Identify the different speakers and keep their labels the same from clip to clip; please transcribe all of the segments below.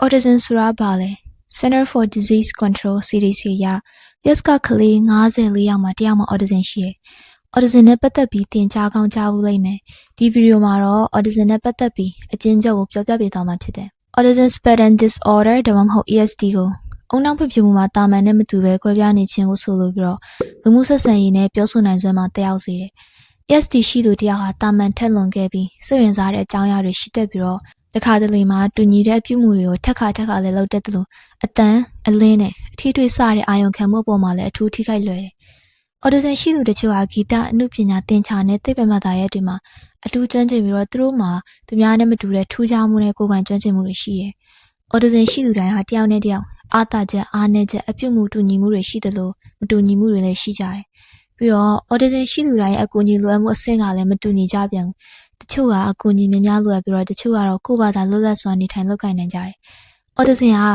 Speaker 1: Autism ဆိုတာဘာလဲ Center for Disease Control CDC ရ yes ကကလေး54ယောက်မှာတယောက်မှာ autism ရှိတယ်။ autism နဲ့ပတ်သက်ပြီးသင်ကြားကောင်းကြားဘူးလိမ့်မယ်။ဒီဗီဒီယိုမှာတော့ autism နဲ့ပတ်သက်ပြီးအကျဉ်းချုပ်ကိုပြောပြပေးသွားမှာဖြစ်တယ်။ Autism Spectrum Disorder ဒါမှမဟုတ် ESD ကိုအုံနောက်ဖွံ့ဖြိုးမှုမှာတာမန်နဲ့မတူပဲကွဲပြားနေခြင်းကိုဆိုလိုပြီးတော့လူမှုဆက်ဆံရေးနဲ့ပြောဆိုနိုင်စွမ်းမှာတက်ရောက်စေတယ်။ ESD ရှိသူတယောက်ဟာတာမန်ထက်လွန်ခဲ့ပြီးစိတ်ဝင်စားတဲ့အကြောင်းအရာတွေရှိတတ်ပြီးတော့တခါတလေမှာတူညီတဲ့အပြုမှုတွေကိုထက်ခါလည်းလုပ်တတ်တယ်လို့အတန်အလင်းနဲ့အထီးထွေးစတဲ့အာရုံခံမှုပေါ်မှာလည်းအထူးထိခိုက်လွယ်တယ်။ Autism ရှိသူတချို့ဟာဂီတအမှုပညာသင်ချာနဲ့သိပ္ပံဘာသာရပ်တွေမှာအထူးကျွမ်းကျင်ပြီးတော့သူတို့မှာသူများနဲ့မတူတဲ့ထူးခြားမှုနဲ့ကိုယ်ပိုင်ကျွမ်းကျင်မှုတွေရှိတယ်။ Autism ရှိသူတိုင်းဟာတယောက်နဲ့တယောက်အားသာချက်အားနည်းချက်အပြုမှုတူညီမှုတွေရှိတယ်လို့မတူညီမှုတွေလည်းရှိကြတယ်။ပြီးတော့ Autism ရှိသူတိုင်းရဲ့အကူအညီလိုအပ်မှုအဆင့်ကလည်းမတူညီကြပြန်ဘူး။တချို့ကအကူအညီများများလိုအပ်ပြီးတော့တချို့ကတော့ကိုယ့်ဘာသာလွတ်လပ်စွာနေထိုင်လုပ်ကိုင်နိုင်ကြတယ်။ Autism ဟာ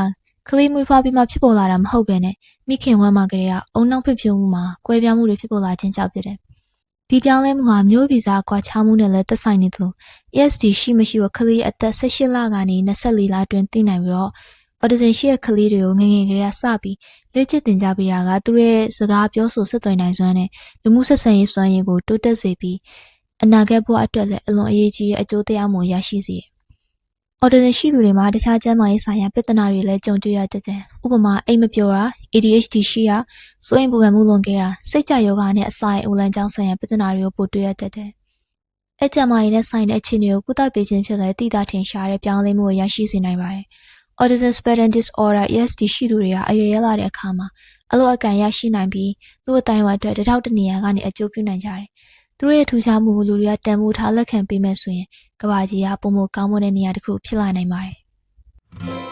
Speaker 1: ကလေးမွေးဖွားပြီးမှဖြစ်ပေါ်လာတာမဟုတ်ပဲနဲ့မိခင်ဝမ်းမှာကလေးကအုံနောက်ဖွံ့ဖြိုးမှုမှာကွဲပြားမှုတွေဖြစ်ပေါ်လာခြင်းကြောင့်ဖြစ်တယ်။ဒီပြောင်းလဲမှုဟာမျိုးဗီဇကွာခြားမှုနဲ့လည်းသက်ဆိုင်နေသလို ESD ရှိမရှိကိုကလေးအသက်18လကနေ24လအတွင်းသိနိုင်ပြီးတော့ Autism ရှိတဲ့ကလေးတွေကိုငယ်ငယ်ကလေးကစပြီးလေ့ကျင့်သင်ကြားပေးတာကသူတို့ရဲ့စကားပြောဆိုဆက်သွယ်နိုင်စွမ်းနဲ့လူမှုဆက်ဆံရေးစွမ်းရည်ကိုတိုးတက်စေပြီးအနာဂတ်ဘဝအတွက်လည်းအလွန်အရေးကြီးတဲ့အကျိုးသက်ရောက်မှုရရှိစေတယ်။ Autism ရှိသူတွေမှာတခြားကျန်းမာရေးဆိုင်ရာပြဿနာတွေလည်းကြုံတွေ့ရတတ်တယ်။ဥပမာအိမ်မပျော်တာ ADHD ရှိတာစိုးရိမ်ပူပန်မှုလွန်ကဲတာစိတ်ကြယောဂနဲ့အစာအိမ်ဦးလမ်းကြောင်းဆိုင်ရာပြဿနာတွေကိုပိုတွေ့ရတတ်တယ်။အဲ့ကျန်းမာရေးနဲ့ဆိုင်တဲ့အခြေအနေကိုကုသပေးခြင်းဖြစ်လည်းသိသာထင်ရှားတဲ့ပြောင်းလဲမှုကိုရရှိစေနိုင်ပါတယ်။ Autism Spectrum Disorder ESD ရှိသူတွေဟာအရွယ်ရောက်လာတဲ့အခါမှာအလိုအကန်ရရှိနိုင်ပြီးသူ့အတိုင်းဝိုင်းအတွက်တထောက်တနေရာကနေအကျိုးပြုနိုင်ကြတယ်။သူတို့ရဲ့ထူးခြားမှုကိုလူတွေကတန်ဖိုးထားလက်ခံပေးမယ်ဆိုရင်ကမ္ဘာကြီးကပုံမကောင်းမွန်တဲ့နေရာတစ်ခုဖြစ်လာနိုင်ပါတယ်။